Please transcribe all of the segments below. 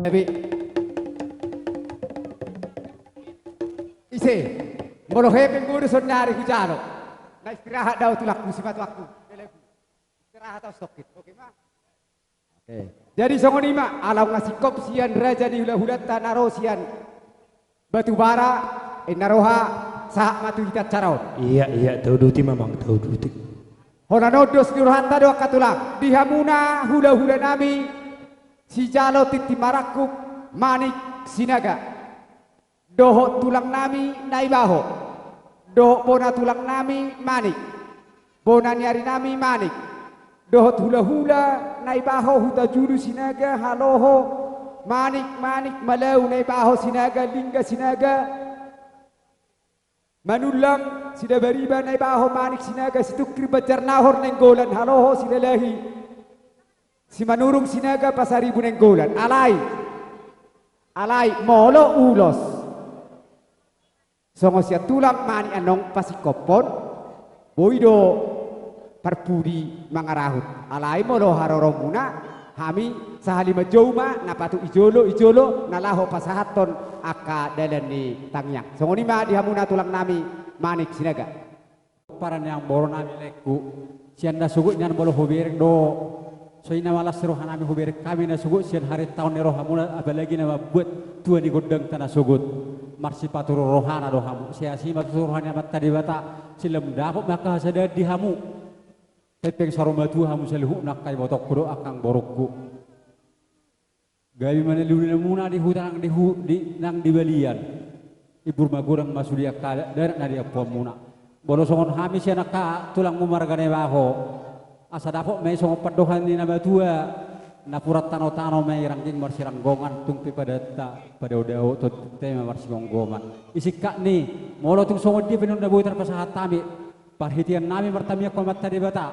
Tapi isi molo hepeng guru sonari hujano. Na istirahat daw tulakku sifat waktu. Istirahat atau stokit. Oke, Ma. Oke. Jadi songonima alau ngasih kop sian raja di hula-hula tanaro sian batu bara naroha sahak matu hitat carau. Iya tahu duti mamang tahu duti. Hona nodos durhanta doa katulang dihamuna hula-hula nami si jalo titi marakuk manik sinaga doho tulang nami naibaho doho bona tulang nami manik bona nyari nami manik doho hula-hula naibaho huta juru sinaga haloho manik malau naibaho sinaga lingga sinaga manulang sida bariba naibaho manik sinaga situkri bajar nahor nenggolan haloho sida lahi si manurung sinaga pasaribu nenggolan alai molo ulos songo sia tulang mani anong pasikopon boido parpudi mangarahut alai molo haroromuna hami sahalima joma napatu ijolo nalaho pasahaton aka dalan ni tangyang songo nima dihamuna tulang nami manik sinaga paran yang boro nami leku sianda sugut nyan bolo hoberek do so ina wala seroh nami hoberek kami na sugut sian hari tahun roh hamuna apalagi nama buat tua di godang tanah sugut marsi paturo rohana do hamu sia si paturo rohana mat tadi bata silam dapok maka sadar di hamu tepeng saromatu hamu selihu nak kai botok kudo akang borokku gawi mana luna muna di hutan di nang di balian ibur magurang masudia kada dar na dia pomuna bono songon hami sia naka tulang mumargane baho asa dapok me songo padohan ni na batua na purat tano me rangjing marsiranggongan tungpi pada odao to tema marsiranggongan isikak ni molo tung songo di penunda boy terpasahat tami parhitian nami martamia kolmat tadi bata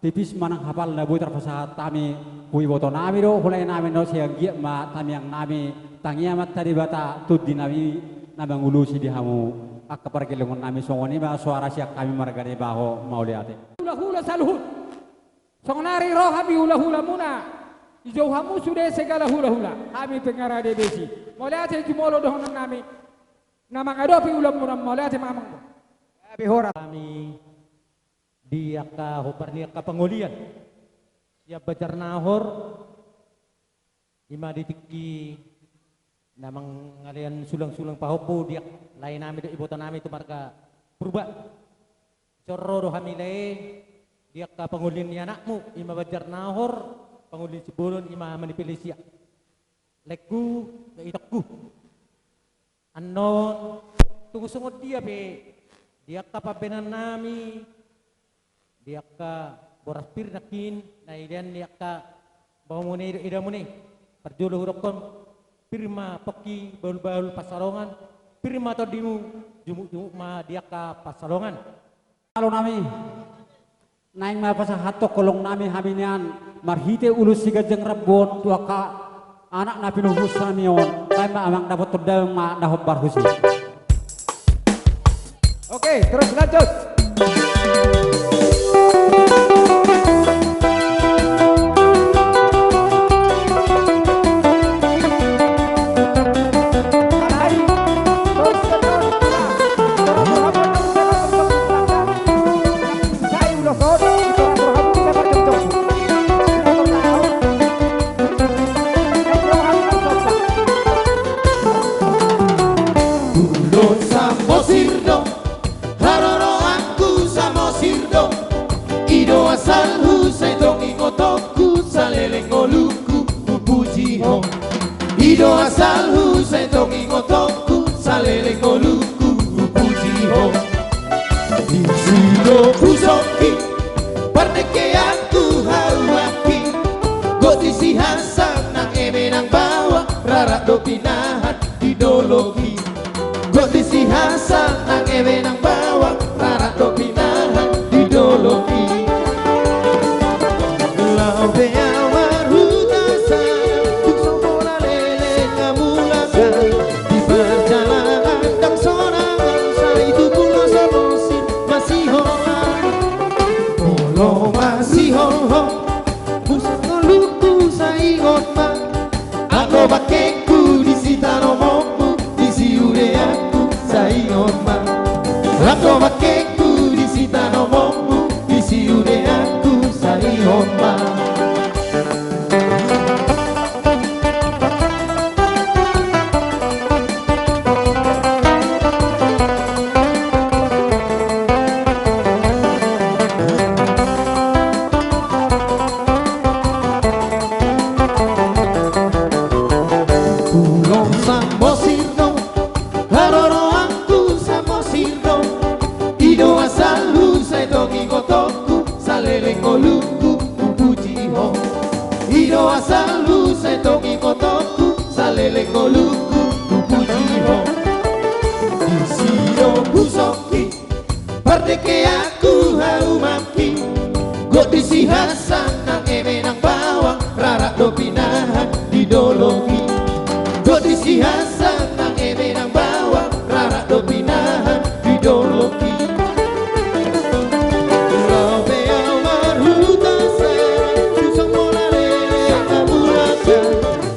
tipis manang hafal na boy terpasahat tami hui boto nami do hulai nami no siang giat ma tamiang nami tangia mat tadi bata tudi nami nabang ulusi di hamu akka pargelongon nami songo ni ba suara siak kami margane baho mauliate hula saluhut songonari roh habi hula muna ijau hamu sudah segala hula habi tengara de besi mauliate jumolo dohon nami namang adopi hula muna mauliate mamang habi hora Kami dia ka hoparnia ka pengulian ya bajar nahor ima ditiki namang ngalian sulang-sulang pahopo dia lain nami do ibota nami itu marga purba corro do hamile dia ka pengulin ni anakmu ima bajar nahor pengulin cibolon ima manipili sia lekku ke itakku anon tunggu sungguh dia be dia ka pabenan nami dia ka boras pirnakin na idan dia ka bawmune idamune perjolo hurokon pirma peki baul pasarongan pirma todimu jumuk ma dia ka pasarongan kalau nami naing ma pasahato kolong nami haminian marhite ulus siga jeng rebon tua ka anak nabi nuhus samion kay ma amang dapat todal ma dahop barhusi. Oke, terus lanjut. Ido asal husay tongi ngotoku salele koluku puji ho Isudo kusoki pernekeanku hawaki Gotisi hasan nang eme nang bawa rarak do pinahan idologi Gotisi hasan nang eme nang bawa rarak do pinahan idologi Laupe Bakke Angko makeku di sita nomongmu di siude aku sari homa. Kulong sambo sirno haroro aku sambo sirno ido asal husai tongi kotoku salele koluku pujiho ido asal husai tongi kotoku salele koluku pujiho isido busoki pardeke aku haumaki go disi hasan nang eme nang bawang rarak do pinahan didoloki go disi hasan nang eme nang bawang rarak do pinahan didoloki Lobe almarhuta serang susah molare kabulakan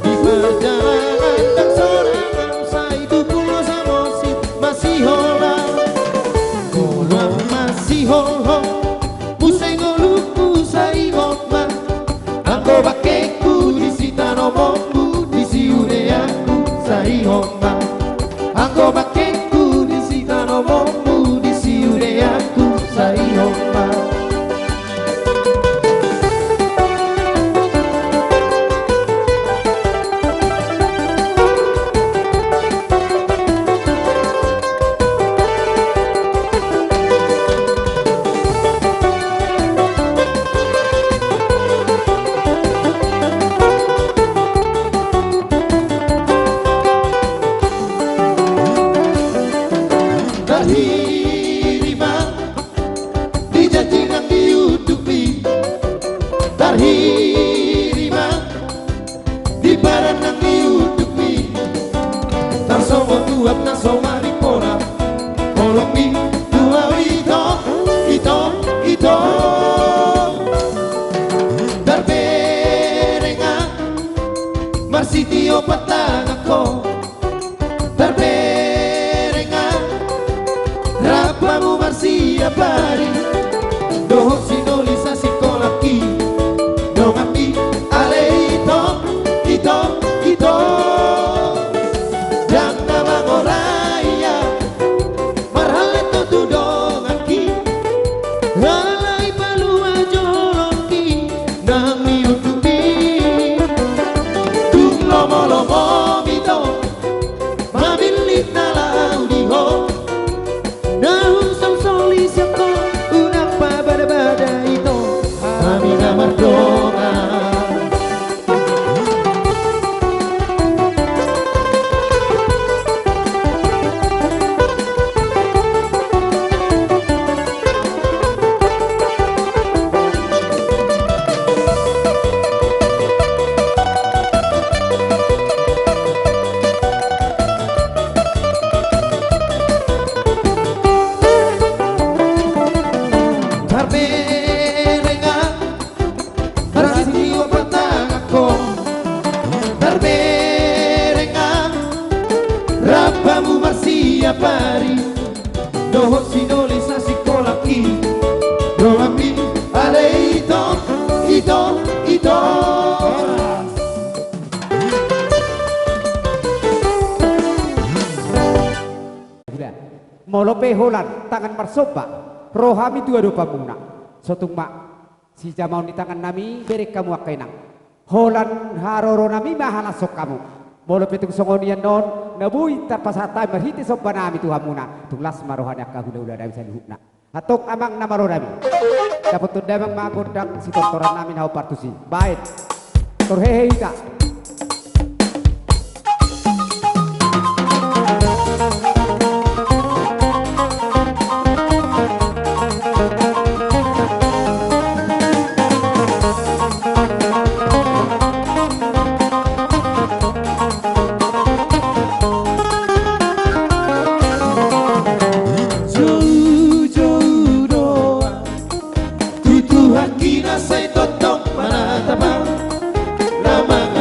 di perjalanan dan sorangan saya itu pulau samosi masih hola Kolo masih holo Pusing oluku sai hotman Angko bakeku di sita nomongmu di siude aku sai hotman Angko bakeku di sita nomongmu di siude aku sai hotman Tarhirima dijanji nang diudupi Tarhirima di baran nang diudupi Tarsongo tuap na somari pora Kolong mi dua ito Darberenga marsitio patang ako Darberenga Rapamu marsia pari Dohok sinolisa sikolaki Dongapi ale ito Yang nama ngoraya Marhaleto tu dongaki Halai palua joloki Nami utubi Tung lomo-lomo mito Mamilit na laudiho Nahum sang solis yako Unapa bada-bada ito Amina mardonga Darberenga Rasitio patang ako Darberenga Rapamu marsia pari Dohok sinolisa sikolaki Doapi ale ito Molope holan tangan marsoba rohami dua dopa muna sotung mak si jamau di tangan nami beri kamu akainang holan haroro nami mahala sok kamu molope tung songonian non nabui tapasata berhiti soba nami tuha muna tunglas marohani akahula udah bisa dihukna atok amang nama nami dapat tundamang magodak si tontoran nami hau partusi baik torhehe ita Hakina say totong manataba Lamang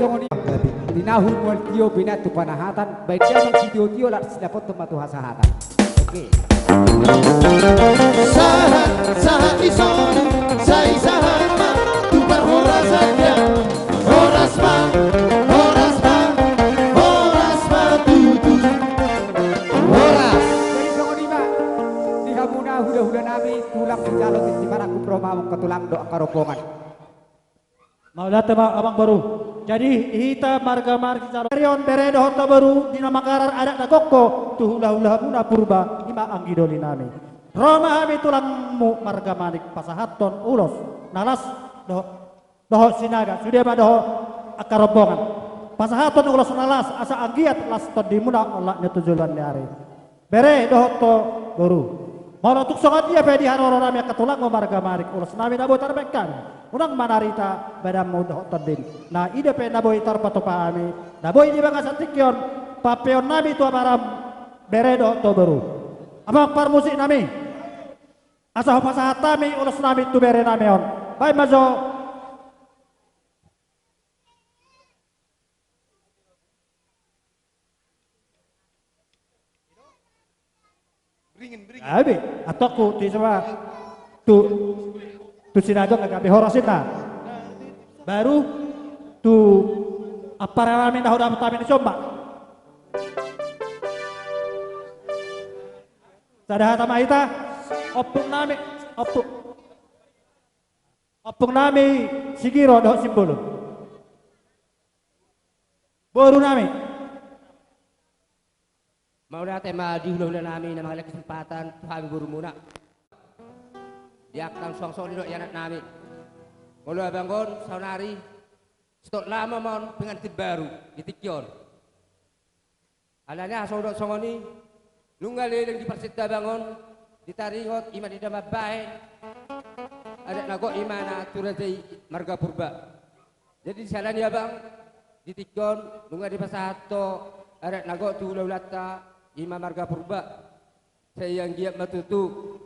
songo ni tinahun mo tio binat tu panahatan baik dia mang tio tio lah dapat tempat tu hasahatan. Oke. Sahat sahat di sana sai sahat ma tu horas saja horas ma tu horas. Jadi songo ni ma di hamuna huda nami tulang penjalo di paraku proma mong ketulang doa karopongan. Maulata abang baru. Jadi hita marga-marga calo perion beredo hotta baru di nama karar ada na kokko tu hula-hula puna purba ima anggidoli nami. Roma hami tulangmu marga manik pasahaton ulos nalas doho sinaga sudah ma doho akarombongan. Pasahaton ulos nalas asa anggiat las todimuna Allah nyetujulan hari. Bere doho to baru. Mau untuk songat dia pedi haroro nami katulang mo marga manik ulos nami nabo tarbekan. Unang manarita badam mo doho todin. Na ide pe naboy tarpato paami. Naboy di banga satikyon papeon nami tu amaram bere doho to baru. Abang parmusik nami. Asa pasahat nami ulos nami tu bere nami on. Bay mazo. Abi, atau ku di semua tu sinagog nagabi horosin na. Baru tu aparalamin na hodam tamin somba. Sadahat mahita opung nami sigiro doh simbolo. Boru nami. Mau natin madihulog na namin na mga kesempatan Tuhan guru muna. Diak tang suang-suang dino yanat namin. Mulu abanggon saunari stok lama mon pengantin baru ditikyon. Alanya saudok songoni nunggalin di persita bangun ditaringot iman di dama bae. Ada nago imana turadai marga purba. Jadi di sana dia bang ditikyon nunggal di pasahato ada nago tu laulata Ima marga purba saya yang giat matutu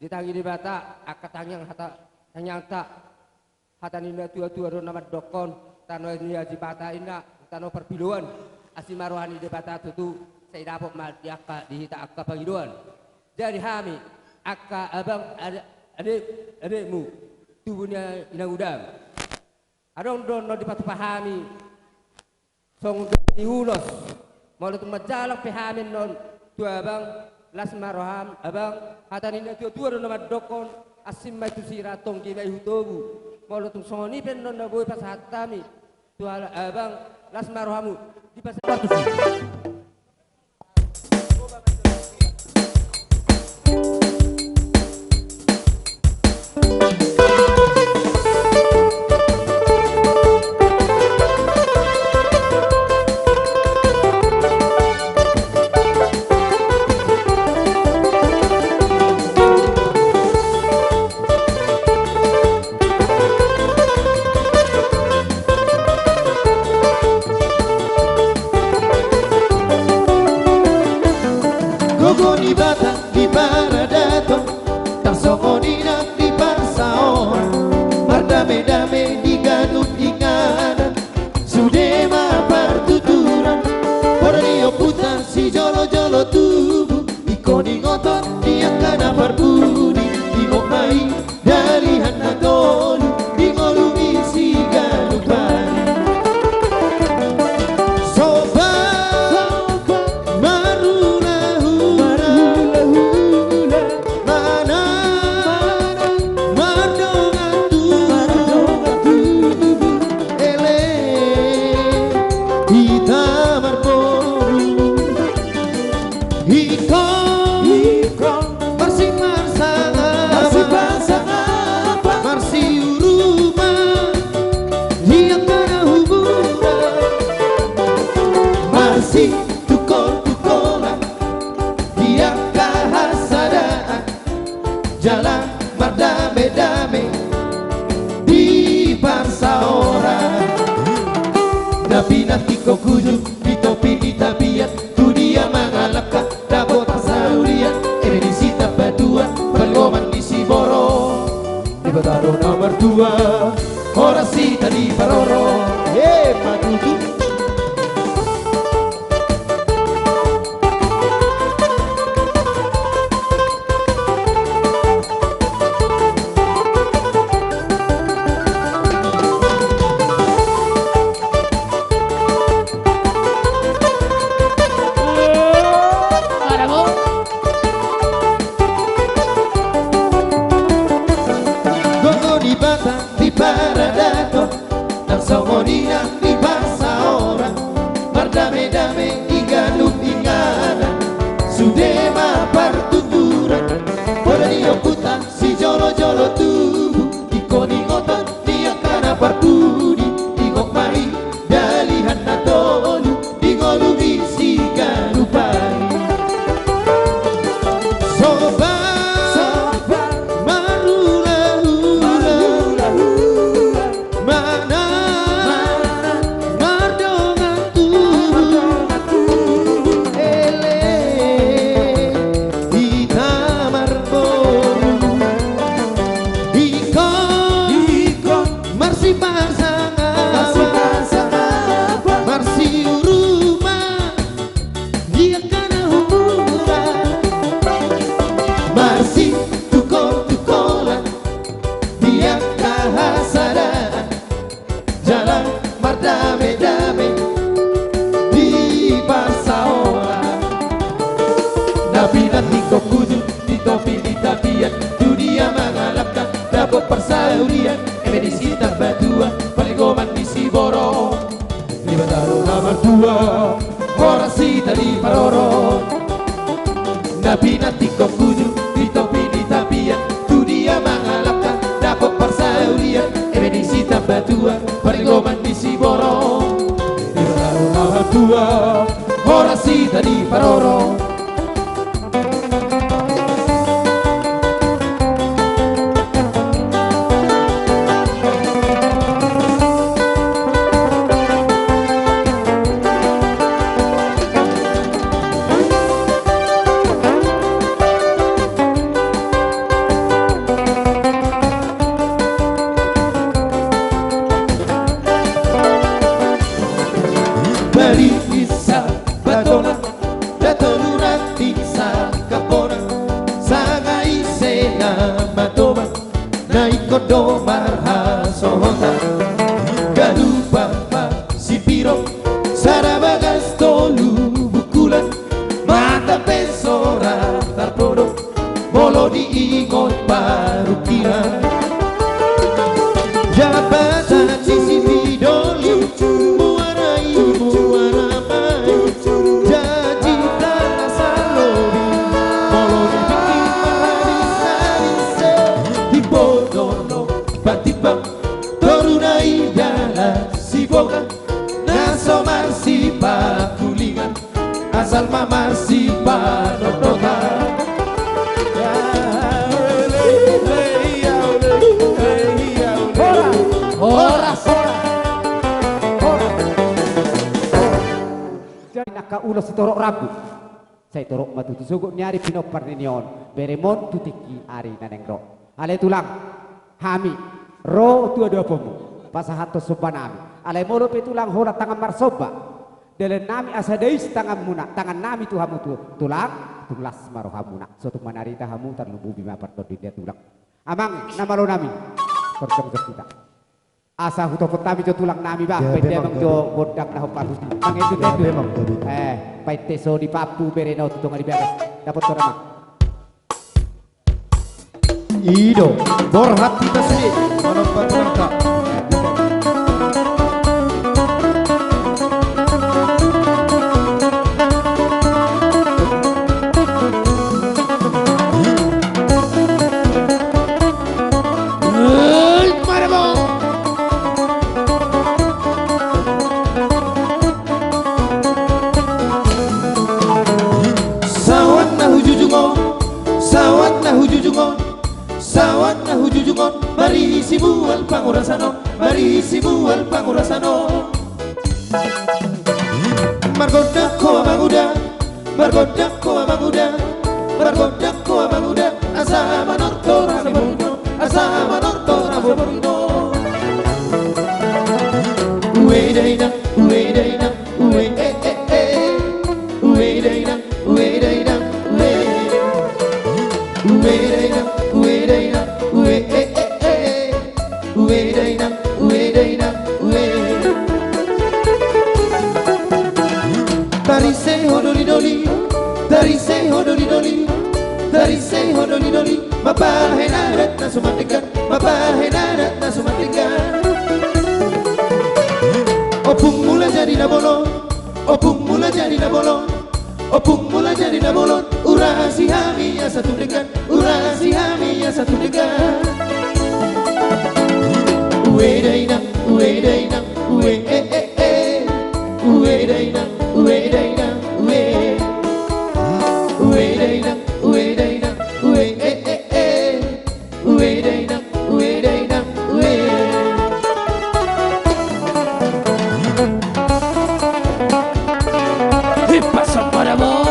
ditangi di bata akatangyang hata tanyang tak hata ninda tua-tua do nama dokon tano dia di bata ina tano perpiluan asimarohani di bata tutu saya dapat mal di akka di hita akka pangiduan jadi hami akka abang adikmu tubuhnya inang udam adong don no di patu pahami song diulos mau tu majalang pehamin non tua abang las maroham abang hatanin itu tua nama dokon asim mai tu siratong ki mai hutobu mau tu soni pen non na boy pas hatami tua abang las marohamu di pas waktu jalan berdamai-damai di bangsa orang. Nabi nanti kau kuju di topi di tabiat tu dia mengalapkan dapat saurian di sita badua bergoman di Siboro di Bataro nomor 2 orang sita di Paroro madu tua orasi tadi paroro nabi nanti kau kuju di topi di tapian tu dia mengalahkan dapat persaulian edisi tambah tua perigoman di Siborong di paroro tua orasi tadi paroro Kodo marha sohota Gadu papa si piro Sarabagas tolu bukulan Mata pesora tarpodo Bolo di ingot parukiran Jabata sisi bidoli Muarai muaramai Jaji tanah salobi Bolo di bikin maharisari Di bodoh Batibang torunai jala si boga naso marsi pakulingan asal mamarsi panodota ora jadi naka ulo si torok ragu saya torok matutu sugo nyari pinopar ninion beremon tutiki ari nanengro ale tulang hami ro tu ada pomo pasahato sobanami alai molo petulang hora tangan marsoba delen nami asadeis tangan muna tangan nami tu hamu tu tulang tulas maro hamuna suatu manarita hamu tarlubu bima parto dia tulang amang nama lo nami terjong kita asa huto potami jo tulang nami ba pede mang jo bodak na hopalus mang itu tedu paite so di papu bereno tu tonga di beres dapat torama Ido borhati tasdi menempat langkah Sawat na hujujungon Sawat na hujujungon Mari sibual pangurasano Mari sibual pangurasano Margodak ko amanguda Margodak ko amanguda Margodak ko amanguda Asa manorto rasaborino Asa manorto rasaborino Uwe daina Uwe daina Uwe Uwe daina Uwe daina Uwe daina Uwe daina Uwe Uwe daina Uwe daina Uwe Tarise hodoli doli Tarise hodoli doli Tarise hodoli doli Mapahenarat na sumatikan Mapahenarat na sumatikan Opung mula jadi na bolon Opung mula jadi na bolon Opung mula jadi na bolon Urasi hami ya satu degan Urasi hami ya satu degan Uwe daina Uwe daina Uwe Uwe daina Uwe daina Uwe Uwe daina Uwe daina Uwe Uwe daina Uwe daina Uwe ¿Qué pasa para vos?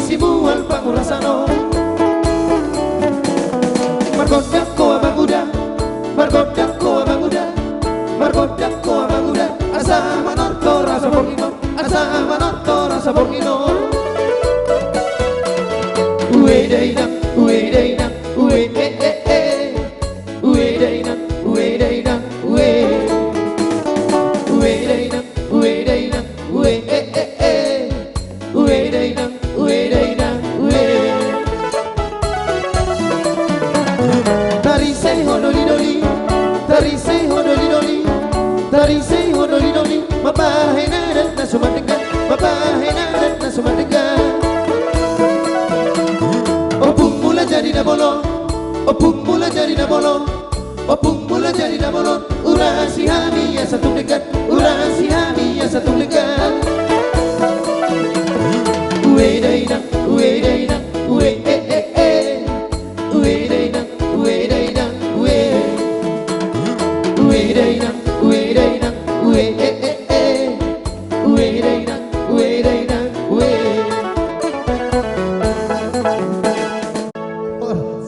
Sibual pangurasano Margodak ko amanguda Margodak ko amanguda Margodak ko amanguda Asa manorto rasa borgino Asa manorto rasa borgino uwe dainang, uwe dainang, uwe uwe dainang, uwe dainang, uwe dainang, uwe dainang, uwe uwe dainang, uwe dainang, uwe. Tarisei honolidoli, tarisei honolidoli, tarisei honolidoli, mabahay na sumandigan, mabahay na sumandigan. Opung mula jadi na bolong, opung mula jadi na bolong, opung mula jadi na bolong. Urasi hami ya satu dekat, urasi hami ya satu dekat. Uwe dainang, uwe dainang, uwe uwe dainang, uwe dainang, uwe dainang, uwe dainang, uwe uwe dainang, uwe dainang, uwe.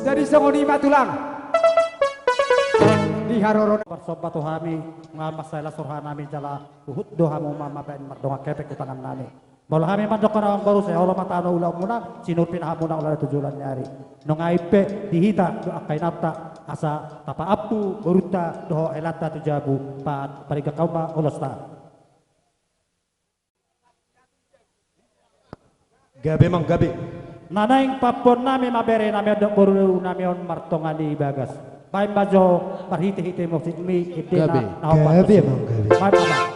Jadi sangoni matulang. Di haroron persobat tuhami nga masalah surha nami jala uhud doha mo mamapain mardonga kepek utangan nami. Bola kami mandok na ang baru saya Allah matano ulang muna sinupin hamuna ulah tujulan nyari. Nong aipe dihita do akay nata asa tapa apu beruta doho elata tujabu pat pariga kauma ulosta. Gabe mang gabe. Nanaing papon nami mabere nami adok baru nami on martongan di bagas. Baik bajo parhite-hite mo sigmi itina Gabe mang gabe. Baik apa?